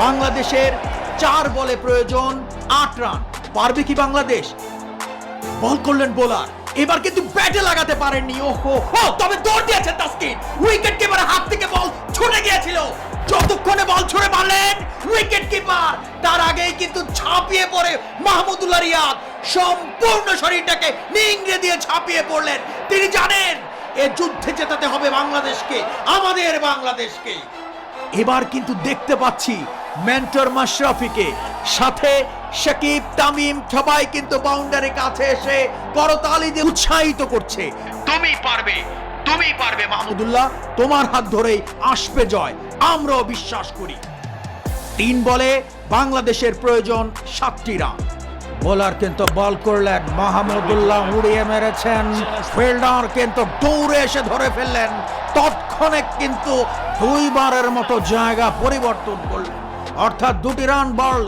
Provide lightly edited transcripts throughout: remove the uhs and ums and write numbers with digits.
বাংলাদেশের 4 বলে প্রয়োজন 8 রান। পারবে কি বাংলাদেশ? বল করলেন বোলার, এবার কিন্তু ব্যাটে লাগাতে পারেননি। ওহো, তবে দৌড় দিয়েছেন তাসকিন। উইকেট কিপারের হাত থেকে বল ছুটে গিয়েছিল। যতক্ষণে বল ছুড়ে মারলেন উইকেট কিপার, তার আগেই কিন্তু ঝাঁপিয়ে পড়ে মাহমুদুল্লাহ রিয়াদ সম্পূর্ণ শরীরটাকে নিংড়ে দিয়ে ঝাঁপিয়ে পড়লেন। তিনি জানেন এ যুদ্ধে জেতাতে হবে বাংলাদেশকে, আমাদের বাংলাদেশকে। এবার কিন্তু দেখতে পাচ্ছি মেন্টর মাশরাফিকে, সাথে শাকিব, তামিম সবাই কিন্তু বাউন্ডারি কাছে এসে করতালি দিয়ে উৎসাহিত করছে। তুমি পারবে, তুমি পারবে মাহমুদুল্লাহ, তোমার হাত ধরেই আসবে জয়, আমরাও বিশ্বাস করি। 3 বলে বাংলাদেশের প্রয়োজন 7টি রান। বোলার কিন্তু বল করলেন, মাহমুদুল্লাহ উড়িয়ে মেরেছেন, ফিল্ডার কিন্তু দৌড়ে এসে ধরে ফেললেন। তৎক্ষণে কিন্তু 2 বারের মতো জায়গা পরিবর্তন করলেন, অর্থাৎ 2টি রান বাড়ল।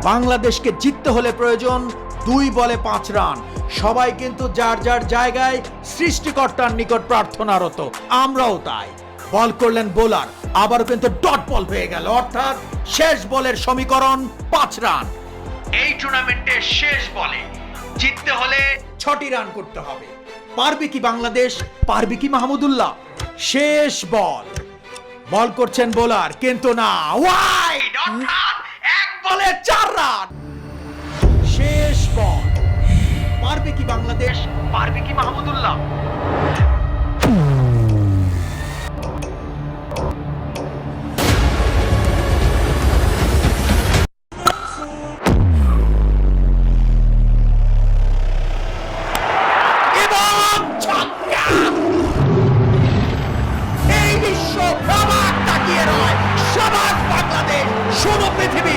বাংলাদেশকে জিততে হলে প্রয়োজন 2 বলে 5 রান। সবাই কিন্তু যার যার জায়গায় সৃষ্টিকর্তার নিকট প্রার্থনারত, আমরাও তাই। বল করলেন বোলার, আবারও কিন্তু ডট বল হয়ে গেল, অর্থাৎ শেষ বলের সমীকরণ 5 রান। এই টুর্নামেন্টের শেষ বলে জিততে হলে 6টি রান করতে হবে। পারবে কি বাংলাদেশ? পারবে কি মাহমুদুল্লাহ? শেষ বল, বল করছেন বোলার, কিন্তু না, ওয়াইড, অর্থাৎ 1 বলে 4 রান। শেষ বল, পারবে কি বাংলাদেশ? পারবে কি মাহমুদুল্লাহ? এবং ছক্কা! এই বিশ্ব অবাক তাকিয়ে রয়, সবাক বাংলাদেশ, শোনো পৃথিবী,